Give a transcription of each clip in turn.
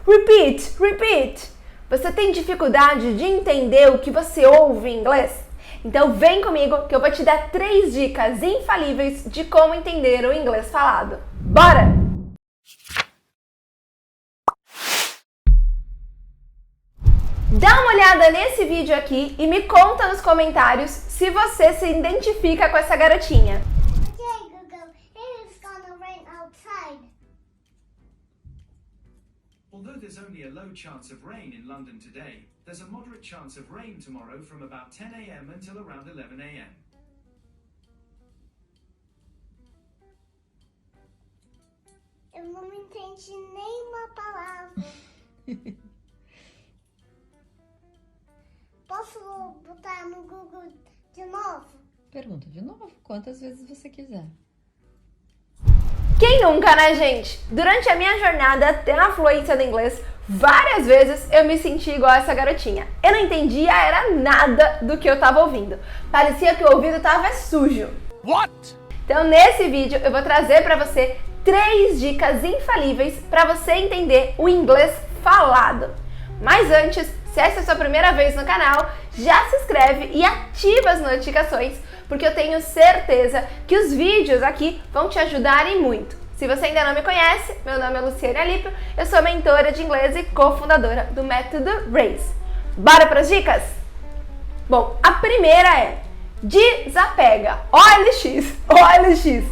Repeat, repeat. Você tem dificuldade de entender o que você ouve em inglês? Então vem comigo que eu vou te dar 3 dicas infalíveis de como entender o inglês falado. Bora! Dá uma olhada nesse vídeo aqui e me conta nos comentários se você se identifica com essa garotinha. Okay, Google, it is gonna rain outside. Although there's only a low chance of rain in London today, there's a moderate chance of rain tomorrow from about 10 a.m. until around 11 a.m. Eu não entendi nenhuma palavra. Posso botar no Google de novo? Pergunta de novo, quantas vezes você quiser. Quem nunca, né, gente? Durante a minha jornada até a fluência do inglês, várias vezes eu me senti igual a essa garotinha. Eu não entendia era nada do que eu tava ouvindo. Parecia que o ouvido tava sujo. What? Então, nesse vídeo, eu vou trazer pra você 3 dicas infalíveis para você entender o inglês falado. Mas antes, se essa é a sua primeira vez no canal, já se inscreve e ativa as notificações, porque eu tenho certeza que os vídeos aqui vão te ajudarem muito. Se você ainda não me conhece, meu nome é Luciane Alípio, eu sou mentora de inglês e cofundadora do Método Raise. Bora para as dicas? Bom, a primeira é desapega. OLX,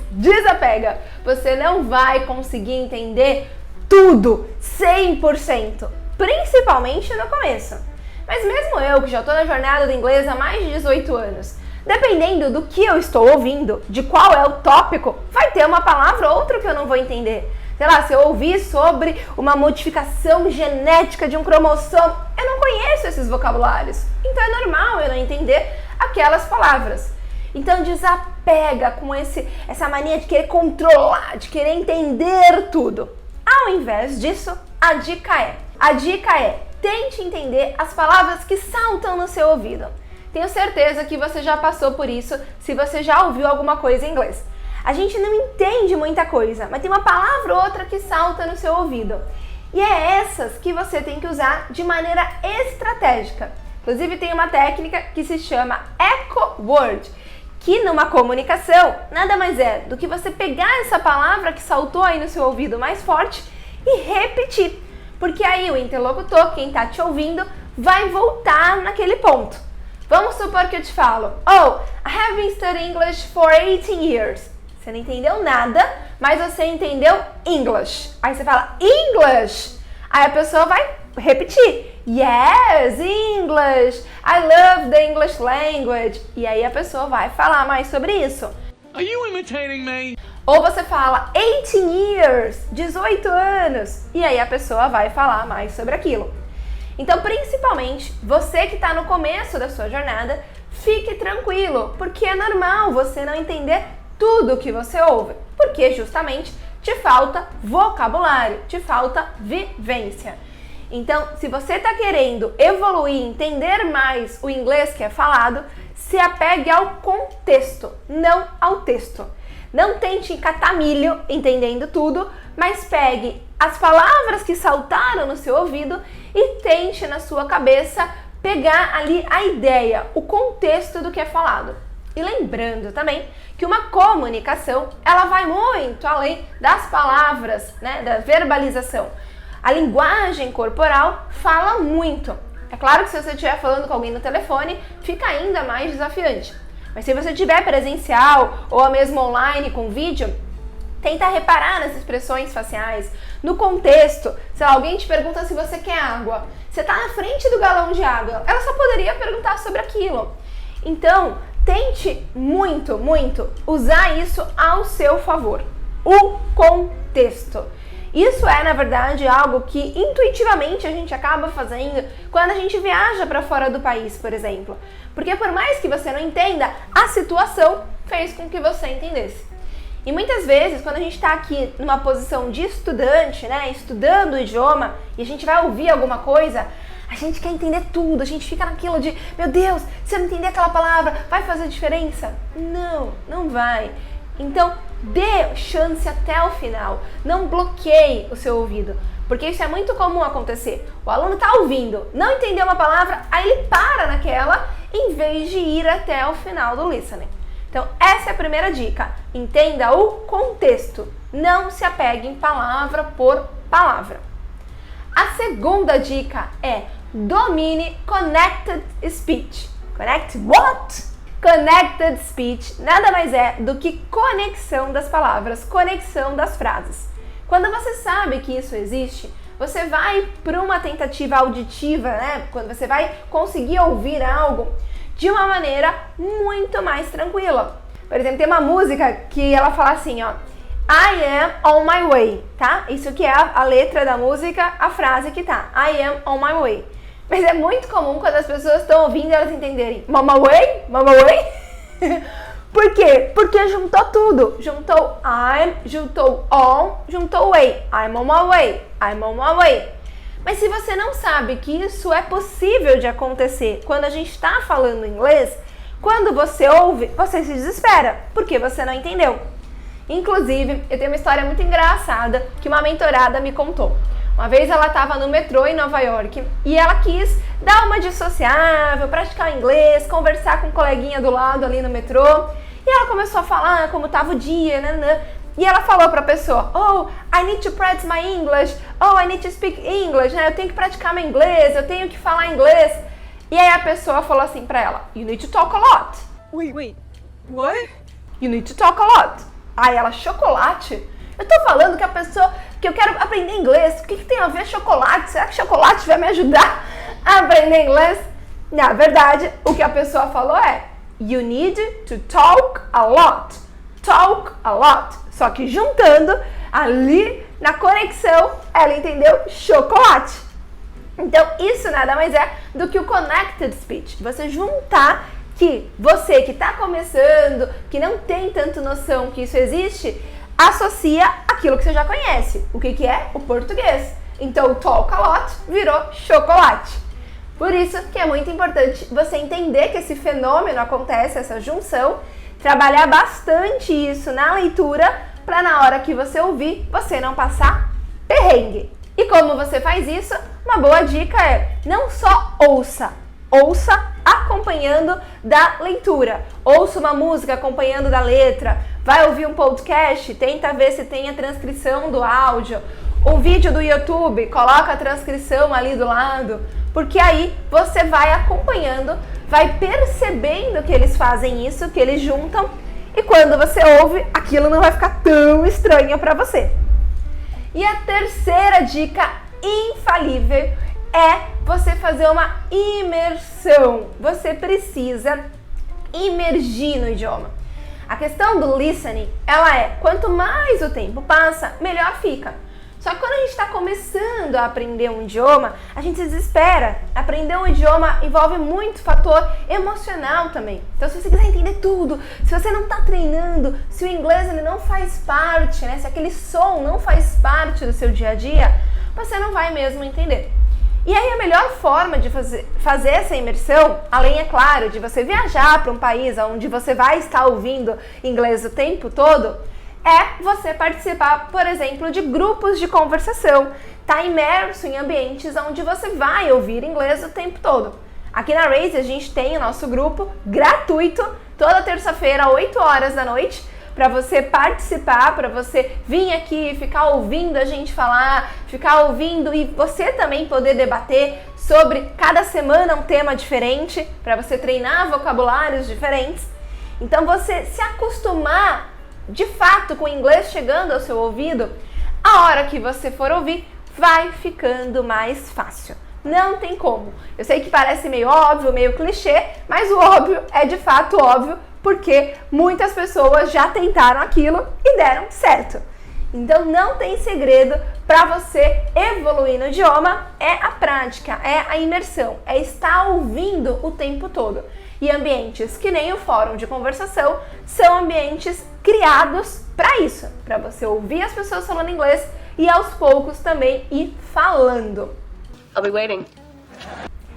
desapega. Você não vai conseguir entender tudo 100%, principalmente no começo. Mas mesmo eu, que já estou na jornada do inglês há mais de 18 anos, dependendo do que eu estou ouvindo, de qual é o tópico, vai ter uma palavra ou outra que eu não vou entender. Sei lá, se eu ouvir sobre uma modificação genética de um cromossomo, eu não conheço esses vocabulários. Então é normal eu não entender aquelas palavras. Então desapega com essa mania de querer controlar, de querer entender tudo. Ao invés disso, a dica é tente entender as palavras que saltam no seu ouvido. Tenho certeza que você já passou por isso se você já ouviu alguma coisa em inglês. A gente não entende muita coisa, mas tem uma palavra ou outra que salta no seu ouvido. E é essas que você tem que usar de maneira estratégica. Inclusive tem uma técnica que se chama Echo Word, que numa comunicação nada mais é do que você pegar essa palavra que saltou aí no seu ouvido mais forte e repetir. Porque aí o interlocutor, quem está te ouvindo, vai voltar naquele ponto. Vamos supor que eu te falo, oh, I have been studying English for 18 years. Você não entendeu nada, mas você entendeu English. Aí você fala, English. Aí a pessoa vai repetir, yes, English. I love the English language. E aí a pessoa vai falar mais sobre isso. Are you imitating me? Ou você fala 18 years, 18 anos. E aí a pessoa vai falar mais sobre aquilo. Então, principalmente, você que está no começo da sua jornada, fique tranquilo, porque é normal você não entender tudo o que você ouve, porque justamente te falta vocabulário, te falta vivência. Então, se você está querendo evoluir, entender mais o inglês que é falado, se apegue ao contexto, não ao texto. Não tente catar milho entendendo tudo, mas pegue as palavras que saltaram no seu ouvido e tente na sua cabeça pegar ali a ideia, o contexto do que é falado. E lembrando também que uma comunicação, ela vai muito além das palavras, né, da verbalização. A linguagem corporal fala muito. É claro que se você estiver falando com alguém no telefone, fica ainda mais desafiante. Mas se você estiver presencial ou mesmo online com vídeo, tenta reparar nas expressões faciais, no contexto. Se alguém te pergunta se você quer água, você está na frente do galão de água, ela só poderia perguntar sobre aquilo. Então, tente muito usar isso ao seu favor. O contexto. Isso é, na verdade, algo que intuitivamente a gente acaba fazendo quando a gente viaja para fora do país, por exemplo. Porque por mais que você não entenda, a situação fez com que você entendesse. E muitas vezes, quando a gente está aqui numa posição de estudante, né, estudando o idioma, e a gente vai ouvir alguma coisa, a gente quer entender tudo, a gente fica naquilo de, meu Deus, se eu não entender aquela palavra, vai fazer diferença? Não, não vai. Então, dê chance até o final. Não bloqueie o seu ouvido, porque isso é muito comum acontecer. O aluno está ouvindo, não entendeu uma palavra, aí ele para naquela, em vez de ir até o final do listening. Então, essa é a primeira dica. Entenda o contexto. Não se apegue em palavra por palavra. A segunda dica é domine connected speech. Connect what? Connected speech nada mais é do que conexão das palavras, conexão das frases. Quando você sabe que isso existe, você vai para uma tentativa auditiva, né? Quando você vai conseguir ouvir algo de uma maneira muito mais tranquila. Por exemplo, tem uma música que ela fala assim, ó, I am on my way, tá? Isso que é a letra da música, a frase que tá, I am on my way. Mas é muito comum quando as pessoas estão ouvindo elas entenderem, mama way, mama way. Por quê? Porque juntou tudo. Juntou I'm, juntou on, juntou way. I'm on my way, I'm on my way. Mas se você não sabe que isso é possível de acontecer quando a gente está falando inglês, quando você ouve, você se desespera, porque você não entendeu. Inclusive, eu tenho uma história muito engraçada que uma mentorada me contou. Uma vez ela estava no metrô em Nova York e ela quis dar uma de sociável, praticar inglês, conversar com um coleguinha do lado ali no metrô. E ela começou a falar como estava o dia, né? E ela falou para a pessoa, oh, I need to practice my English, oh, I need to speak English, né? Eu tenho que praticar meu inglês, eu tenho que falar inglês. E aí a pessoa falou assim para ela, you need to talk a lot. Wait, what? You need to talk a lot. Aí ela, chocolate? Eu tô falando que a pessoa, que eu quero aprender inglês, o que tem a ver chocolate? Será que chocolate vai me ajudar a aprender inglês? Na verdade, o que a pessoa falou é, you need to talk a lot. Talk a lot. Só que juntando ali na conexão, ela entendeu chocolate. Então, isso nada mais é do que o connected speech. Você juntar que você que está começando, que não tem tanto noção que isso existe, associa aquilo que você já conhece. O que é? O português. Então, talk a lot virou chocolate. Por isso que é muito importante você entender que esse fenômeno acontece, essa junção, trabalhar bastante isso na leitura, para na hora que você ouvir, você não passar perrengue. E como você faz isso? Uma boa dica é, não só ouça acompanhando da leitura. Ouça uma música acompanhando da letra, vai ouvir um podcast, tenta ver se tem a transcrição do áudio. Um vídeo do YouTube, coloca a transcrição ali do lado, porque aí você vai acompanhando, vai percebendo que eles fazem isso, que eles juntam, e quando você ouve, aquilo não vai ficar tão estranho para você. E a terceira dica infalível é você fazer uma imersão. Você precisa imergir no idioma. A questão do listening, ela é, quanto mais o tempo passa, melhor fica. Só que quando a gente está começando a aprender um idioma, a gente se desespera. Aprender um idioma envolve muito fator emocional também. Então, se você quiser entender tudo, se você não está treinando, se o inglês ele não faz parte, né? Se aquele som não faz parte do seu dia a dia, você não vai mesmo entender. E aí a melhor forma de fazer essa imersão, além, é claro, de você viajar para um país onde você vai estar ouvindo inglês o tempo todo, é você participar, por exemplo, de grupos de conversação, tá imerso em ambientes onde você vai ouvir inglês o tempo todo. Aqui na Raise a gente tem o nosso grupo gratuito, toda terça-feira, 8 horas da noite, para você participar, para você vir aqui e ficar ouvindo a gente falar, ficar ouvindo e você também poder debater sobre cada semana um tema diferente, para você treinar vocabulários diferentes. Então você se acostumar de fato com o inglês chegando ao seu ouvido, a hora que você for ouvir, vai ficando mais fácil. Não tem como. Eu sei que parece meio óbvio, meio clichê, mas o óbvio é de fato óbvio, porque muitas pessoas já tentaram aquilo e deram certo. Então não tem segredo para você evoluir no idioma, é a prática, é a imersão, é estar ouvindo o tempo todo. E ambientes que nem o fórum de conversação são ambientes criados para isso, para você ouvir as pessoas falando inglês e aos poucos também ir falando. I'll be waiting.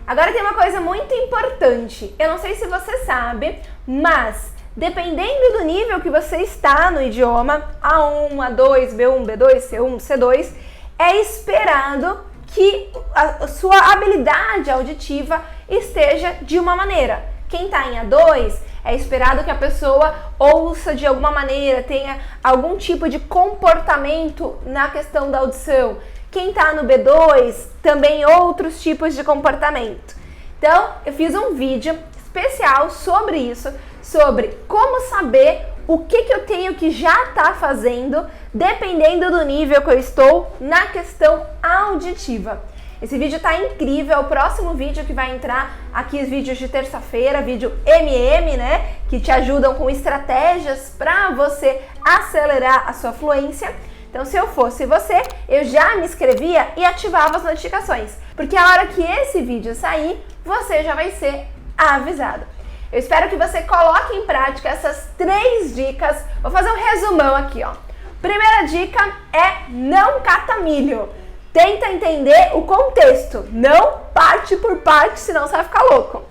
Agora tem uma coisa muito importante, eu não sei se você sabe, mas dependendo do nível que você está no idioma, A1, A2, B1, B2, C1, C2, é esperado que a sua habilidade auditiva esteja de uma maneira. Quem está em A2, é esperado que a pessoa ouça de alguma maneira, tenha algum tipo de comportamento na questão da audição. Quem está no B2, também outros tipos de comportamento. Então, eu fiz um vídeo especial sobre isso, sobre como saber o que eu tenho que já estar fazendo, dependendo do nível que eu estou na questão auditiva. Esse vídeo está incrível, é o próximo vídeo que vai entrar aqui, os vídeos de terça-feira, vídeo MM, né? Que te ajudam com estratégias para você acelerar a sua fluência. Então, se eu fosse você, eu já me inscrevia e ativava as notificações, porque a hora que esse vídeo sair, você já vai ser avisado. Eu espero que você coloque em prática essas 3 dicas. Vou fazer um resumão aqui, ó. Primeira dica é não cata milho. Tenta entender o contexto, não parte por parte, senão você vai ficar louco.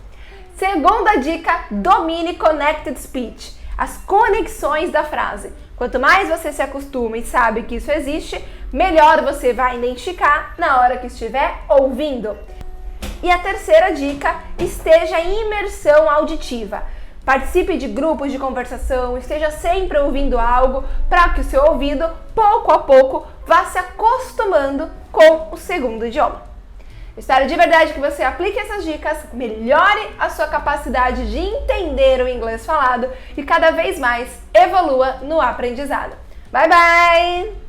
Segunda dica, domine Connected Speech, as conexões da frase. Quanto mais você se acostuma e sabe que isso existe, melhor você vai identificar na hora que estiver ouvindo. E a terceira dica, esteja em imersão auditiva. Participe de grupos de conversação, esteja sempre ouvindo algo para que o seu ouvido, pouco a pouco, vá se acostumando com o segundo idioma. Espero de verdade que você aplique essas dicas, melhore a sua capacidade de entender o inglês falado e cada vez mais evolua no aprendizado. Bye, bye!